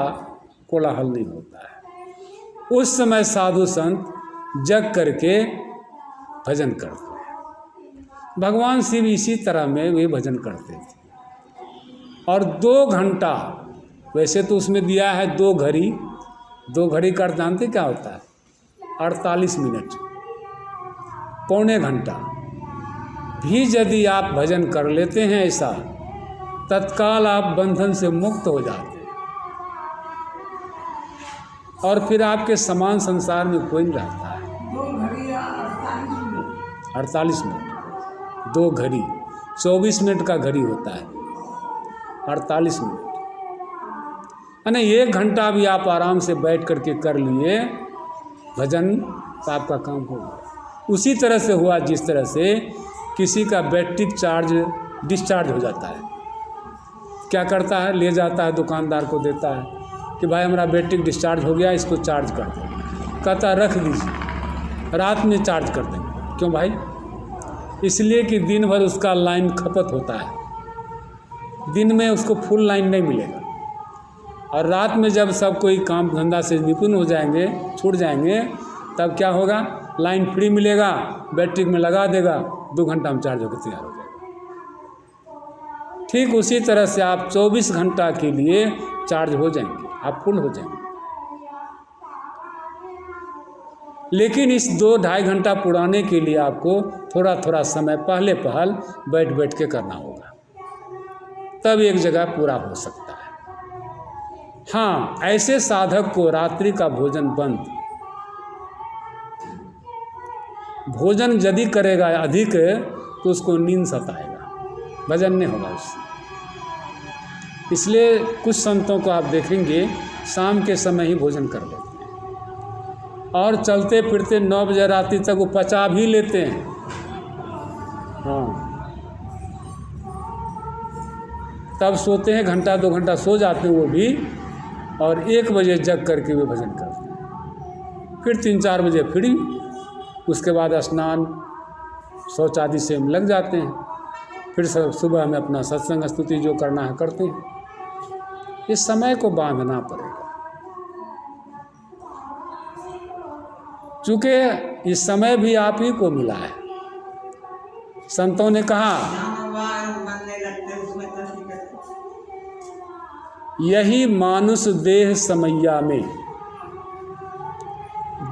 कोलाहल नहीं होता है। उस समय साधु संत जग करके भजन करते हैं। भगवान शिव इसी तरह में वे भजन करते थे। और 2 घंटा, वैसे तो उसमें दिया है 2 घड़ी, 2 घड़ी का अर्थ जानते क्या होता है? 48 मिनट, पौने घंटा भी यदि आप भजन कर लेते हैं ऐसा, तत्काल आप बंधन से मुक्त हो जाते हैं और फिर आपके समान संसार में कोई नहीं रहता है। 48 मिनट, 2 घड़ी, 24 मिनट का घड़ी होता है, 48 मिनट, यानी 1 घंटा भी आप आराम से बैठ करके कर लिए भजन तो आपका काम होगा। उसी तरह से हुआ जिस तरह से किसी का बैटरी चार्ज डिस्चार्ज हो जाता है, क्या करता है, ले जाता है दुकानदार को देता है कि भाई हमारा बैटरी डिस्चार्ज हो गया, इसको चार्ज कर दो, कहता रख दीजिए, रात में चार्ज कर देंगे। क्यों भाई? इसलिए कि दिन भर उसका लाइन खपत होता है, दिन में उसको फुल लाइन नहीं मिलेगा, और रात में जब सब कोई काम धंधा से निपुण हो जाएंगे, छूट जाएंगे, तब क्या होगा, लाइन फ्री मिलेगा, बैटरी में लगा देगा, 2 घंटा में चार्ज होकर तैयार हो जाएगा। ठीक उसी तरह से आप 24 घंटा के लिए चार्ज हो जाएंगे, आप फुल हो जाएंगे। लेकिन इस 2-2.5 घंटा पुराने के लिए आपको थोड़ा थोड़ा समय पहल बैठ बैठ के करना होगा, तब एक जगह पूरा हो सकता है। हाँ, ऐसे साधक को रात्रि का भोजन बंद, भोजन यदि करेगा अधिक तो उसको नींद सताएगा, भजन नहीं होगा उससे। इसलिए कुछ संतों को आप देखेंगे शाम के समय ही भोजन कर लेते हैं और चलते फिरते 9 बजे रात्रि तक वो पचा भी लेते हैं। हाँ, तब सोते हैं, 1-2 घंटा सो जाते हैं वो भी, और 1 बजे जग करके वे भजन करते हैं। फिर 3-4 बजे फ्री, उसके बाद स्नान शौच आदि से हम लग जाते हैं, फिर सुबह में अपना सत्संग स्तुति जो करना है करते हैं। इस समय को बांधना पड़ेगा, चूँकि इस समय भी आप ही को मिला है। संतों ने कहा, यही मानुष देह समैया में,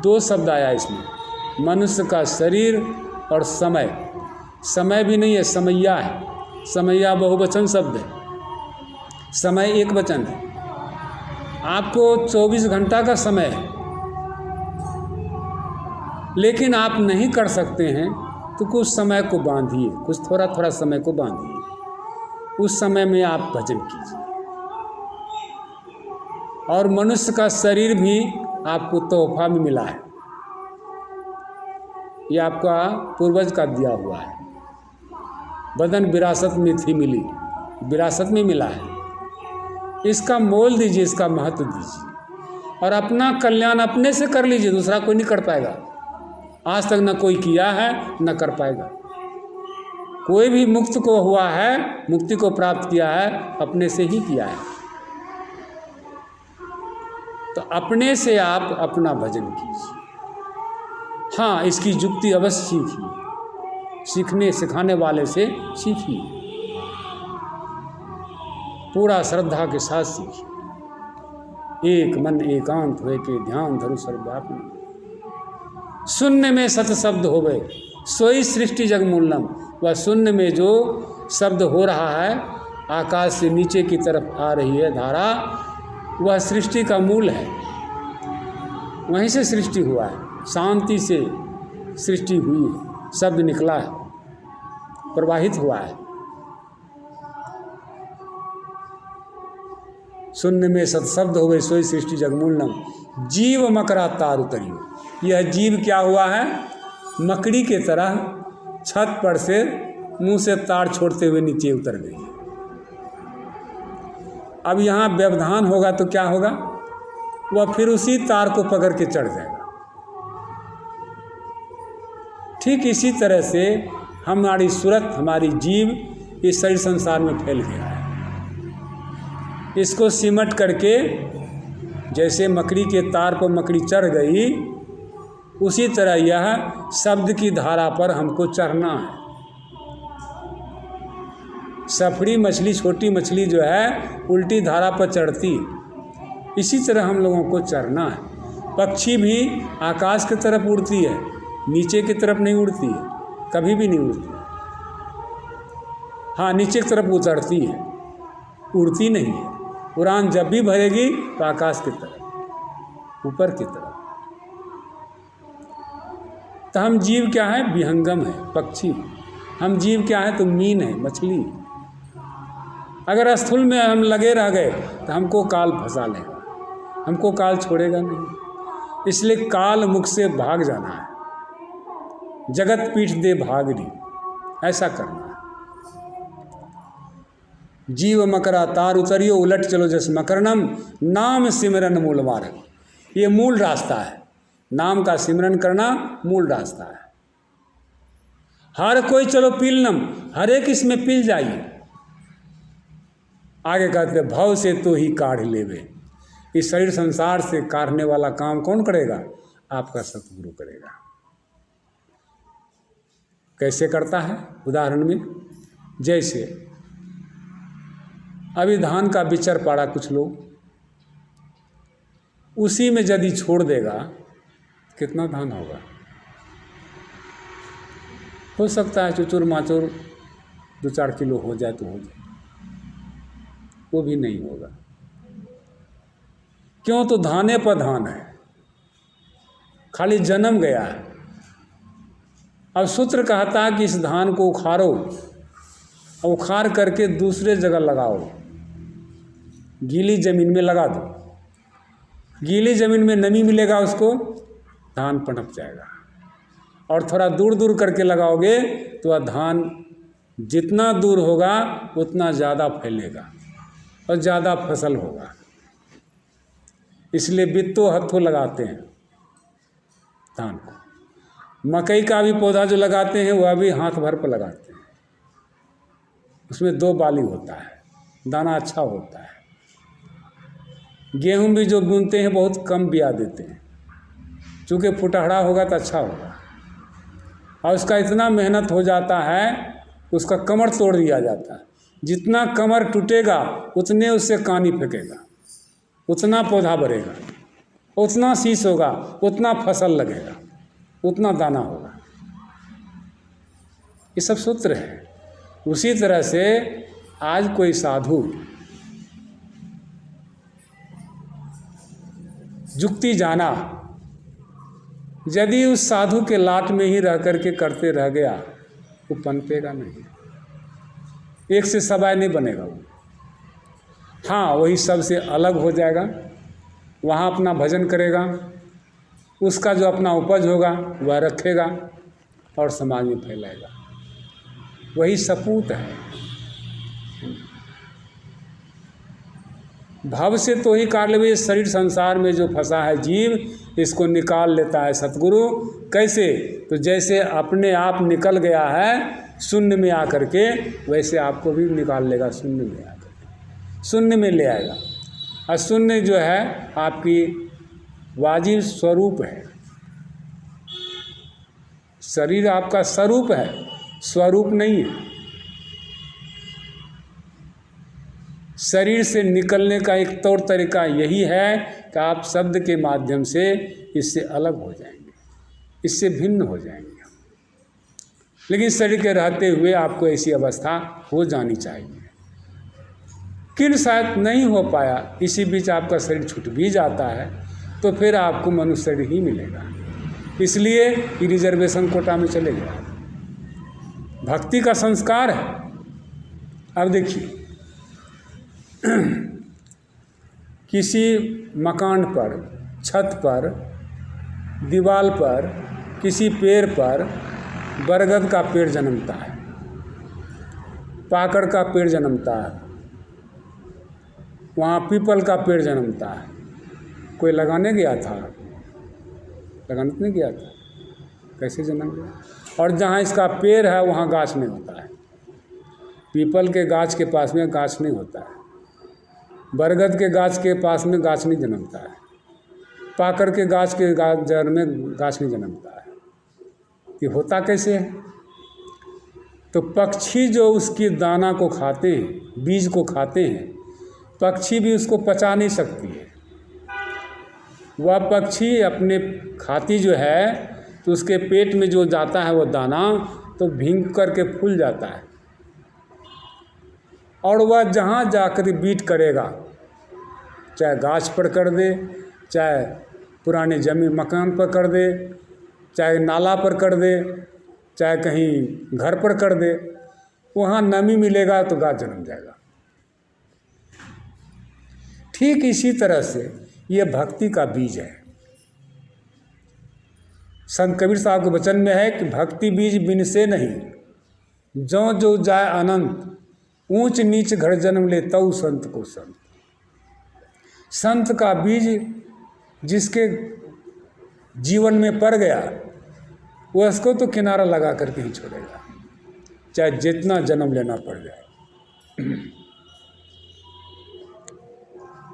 2 शब्द आया इसमें, मनुष्य का शरीर और समय, समय भी नहीं है, समैया है। समैया बहुवचन शब्द है, समय एक वचन है। आपको 24 घंटा का समय है, लेकिन आप नहीं कर सकते हैं तो कुछ समय को बांधिए, कुछ थोड़ा थोड़ा समय को बांधिए, उस समय में आप भजन कीजिए। और मनुष्य का शरीर भी आपको तोहफा में मिला है, ये आपका पूर्वज का दिया हुआ है। बदन विरासत में थी मिली, विरासत में मिला है, इसका मोल दीजिए, इसका महत्व दीजिए और अपना कल्याण अपने से कर लीजिए, दूसरा कोई नहीं कर पाएगा। आज तक न कोई किया है न कर पाएगा। कोई भी मुक्त को हुआ है, मुक्ति को प्राप्त किया है, अपने से ही किया है। तो अपने से आप अपना भजन कीजिए। हाँ, इसकी युक्ति अवश्य सीखिए, सीखने सिखाने वाले से सीखिए, पूरा श्रद्धा के साथ सीखिए। एक मन एकांत हुए के ध्यान धरु सर्वव्यापी, शून्य में सत शब्द होवे सोई सृष्टि जग मूलम। वह शून्य में जो शब्द हो रहा है, आकाश से नीचे की तरफ आ रही है धारा, वह सृष्टि का मूल है। वहीं से सृष्टि हुआ है, शांति से सृष्टि हुई है, शब्द निकला है, प्रवाहित हुआ है। शून्य में सत्शब्द हो गए सोई सृष्टि जगमूलम, जीव मकरा तार उतरियो। यह जीव क्या हुआ है? मकड़ी के तरह छत पर से मुंह से तार छोड़ते हुए नीचे उतर गई। अब यहाँ व्यवधान होगा तो क्या होगा? वह फिर उसी तार को पकड़ के चढ़ जाएगा। ठीक इसी तरह से हमारी सूरत, हमारी जीव इस शरीर संसार में फैल गया है। इसको सिमट करके जैसे मकड़ी के तार पर मकड़ी चढ़ गई, उसी तरह यह शब्द की धारा पर हमको चढ़ना है। सफड़ी मछली, छोटी मछली जो है उल्टी धारा पर चढ़ती, इसी तरह हम लोगों को चढ़ना है। पक्षी भी आकाश की तरफ उड़ती है, नीचे की तरफ नहीं उड़ती है, कभी भी नहीं उड़ती। हाँ, नीचे की तरफ उतरती है, उड़ती नहीं है। उड़ान जब भी भरेगी तो आकाश की तरफ, ऊपर की तरफ। तो हम जीव क्या है? विहंगम है, पक्षी। हम जीव क्या है? तो मीन है, मछली। अगर स्थूल में हम लगे रह गए तो हमको काल फंसा लेगा, हमको काल छोड़ेगा नहीं। इसलिए काल मुख से भाग जाना है, जगत पीठ दे भागरी, ऐसा करना है। जीव मकरा तार उतरियो, उलट चलो जस मकरनम, नाम सिमरन मूल मार्ग। ये मूल रास्ता है, नाम का सिमरन करना मूल रास्ता है। हर कोई चलो पीलनम, हर एक इसमें पील जाइए। आगे कहते भव से तो ही काढ़ लेवे। इस शरीर संसार से काढ़ने वाला काम कौन करेगा? आपका सतगुरु करेगा। कैसे करता है? उदाहरण में, जैसे अभी धान का बिचर पाड़ा कुछ लोग, उसी में यदि छोड़ देगा कितना धान होगा? हो सकता है चुचुर माचुर 2-4 किलो हो जाए तो हो जाए, वो भी नहीं होगा। क्यों? तो धाने पर धान है, खाली जन्म गया है। अब सूत्र कहता है कि इस धान को उखाड़ो, उखाड़ करके दूसरे जगह लगाओ, गीली जमीन में लगा दो। गीली जमीन में नमी मिलेगा, उसको धान पनप जाएगा। और थोड़ा दूर दूर करके लगाओगे तो वह धान जितना दूर होगा उतना ज़्यादा फैलेगा और ज़्यादा फसल होगा। इसलिए बित्तो हत्थों लगाते हैं धान को। मकई का भी पौधा जो लगाते हैं वह भी हाथ भर पर लगाते हैं। उसमें 2 बाली होता है, दाना अच्छा होता है। गेहूं भी जो बुनते हैं बहुत कम बिया देते हैं, चूँकि फुटहड़ा होगा तो अच्छा होगा। और उसका इतना मेहनत हो जाता है, उसका कमर तोड़ दिया जाता है। जितना कमर टूटेगा उतने उससे कानी फेंकेगा, उतना पौधा बढ़ेगा, उतना शीश होगा, उतना फसल लगेगा। उतना दाना होगा। ये सब सूत्र है। उसी तरह से आज कोई साधु जुक्ति जाना, यदि उस साधु के लाट में ही रह करके करते रह गया, वो पनपेगा नहीं, एक से सवाय नहीं बनेगा वो। हाँ, वही सबसे अलग हो जाएगा, वहाँ अपना भजन करेगा, उसका जो अपना उपज होगा वह रखेगा और समाज में फैलाएगा। वही सपूत है। भव से तो ही काट ले, शरीर संसार में जो फंसा है जीव, इसको निकाल लेता है सतगुरु। कैसे? तो जैसे अपने आप निकल गया है शून्य में आकर के, वैसे आपको भी निकाल लेगा शून्य में आकर के, शून्य में ले आएगा। और शून्य जो है आपकी वाजिब स्वरूप है। शरीर आपका स्वरूप है, स्वरूप नहीं है। शरीर से निकलने का एक तौर तरीका यही है कि आप शब्द के माध्यम से इससे अलग हो जाएंगे, इससे भिन्न हो जाएंगे। लेकिन शरीर के रहते हुए आपको ऐसी अवस्था हो जानी चाहिए। किन शायद नहीं हो पाया, इसी बीच आपका शरीर छूट भी जाता है, तो फिर आपको मनुष्य शरीर ही मिलेगा। इसलिए कि रिजर्वेशन कोटा में चले गया। भक्ति का संस्कार है। अब देखिए, किसी मकान पर, छत पर, दीवार पर, किसी पेड़ पर बरगद का पेड़ जन्मता है, पाकड़ का पेड़ जन्मता है, वहाँ पीपल का पेड़ जन्मता है। कोई लगाने गया था? लगाने नहीं गया था, कैसे जन्म गया? और जहाँ इसका पेड़ है वहाँ गाछ नहीं होता है। पीपल के गाछ के पास में गाछ नहीं होता है, बरगद के गाछ के पास में गाछ नहीं जन्मता है, पाकड़ के गाछ के जड़ में गाछ नहीं जन्मता है। ये होता कैसे है? तो पक्षी जो उसकी दाना को खाते हैं, बीज को खाते हैं, पक्षी भी उसको पचा नहीं सकती है। वह पक्षी अपने खाती जो है, तो उसके पेट में जो जाता है वो दाना, तो भींग करके फूल जाता है, और वह जहाँ जाकर बीट करेगा, चाहे गाछ पर कर दे, चाहे पुराने जमीन मकान पर कर दे, चाहे नाला पर कर दे, चाहे कहीं घर पर कर दे, वहाँ नमी मिलेगा तो गाछ जन्म जाएगा। ठीक इसी तरह से ये भक्ति का बीज है। संत कबीर साहब के वचन में है कि भक्ति बीज बिन से नहीं, जो जो जाए अनंत, ऊंच नीच घर जन्म ले तऊ संत को संत। संत का बीज जिसके जीवन में पड़ गया, वो उसको तो किनारा लगा करके ही छोड़ेगा, चाहे जितना जन्म लेना पड़ जाए।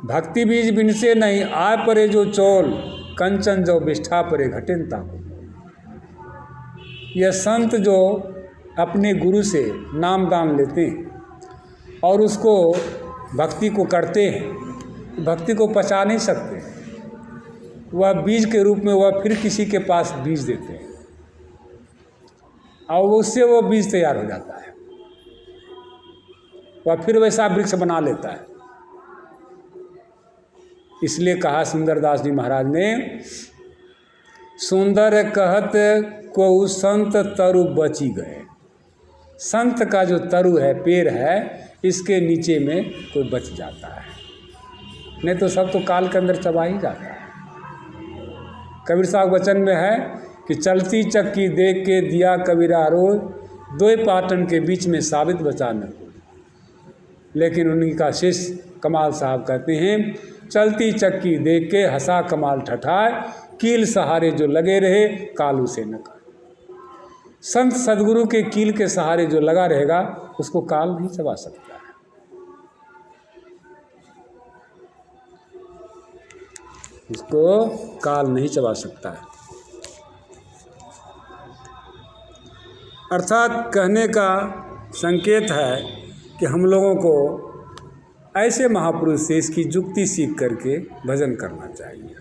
भक्ति बीज बिन से नहीं, आय परे जो चोल, कंचन जो बिष्ठा परे घटेन ताको। यह संत जो अपने गुरु से नाम दान लेते हैं और उसको भक्ति को करते हैं, भक्ति को पचा नहीं सकते, वह बीज के रूप में वह फिर किसी के पास बीज देते हैं और उससे वो बीज तैयार हो जाता है, वह फिर वैसा वृक्ष बना लेता है। इसलिए कहा सुंदरदास जी महाराज ने, सुंदर कहत को संत तरु बची गए। संत का जो तरु है, पेड़ है, इसके नीचे में कोई बच जाता है, नहीं तो सब तो काल के अंदर चबा ही जाता है। कबीर साहब वचन में है कि चलती चक्की देख के दिया कबीरा रोज, दो पाटन के बीच में साबित बचा न हो। लेकिन उन्हीं का शिष्य कमाल साहब कहते हैं, चलती चक्की देख के हंसा कमाल ठठाए, कील सहारे जो लगे रहे कालू से न काट। संत सदगुरु के कील के सहारे जो लगा रहेगा, उसको काल नहीं चबा सकता है। उसको काल नहीं चबा सकता है। अर्थात कहने का संकेत है कि हम लोगों को ऐसे महापुरुष से इसकी जुक्ति सीख करके भजन करना चाहिए।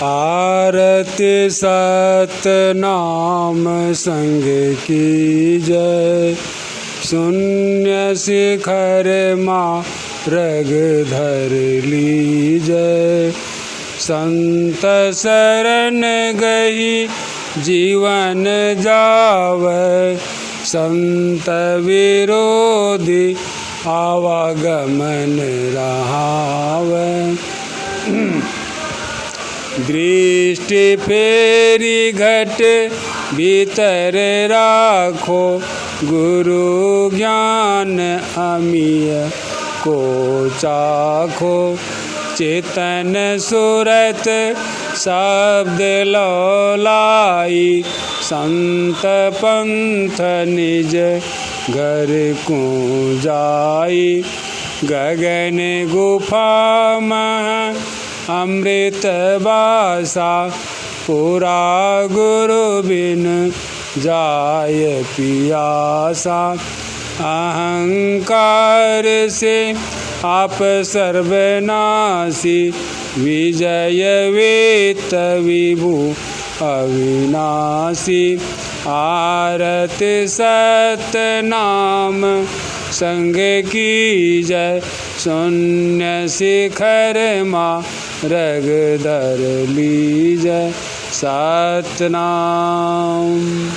आरती सतनाम संग की जय। शून्य शिखर मार्ग धर लीजय। संत शरण गई जीवन जावै। संत विरोधी आवागमन रहावै। दृष्टि फेरी घट भीतर राखो। गुरु ज्ञान अमीय को चाखो। चेतन सुरत शब्द लौलाई। संत पंथ निज घर को जाई। गगन गुफा मह अमृत बासा। पूरा गुरु बिन जाय पियासा। अहंकार से आप सर्वनाशी। विजय वेत विभु अविनाशी। आरत सतनाम संग की जय। शून्य शिखर मार्ग धर लीजय। सतनाम।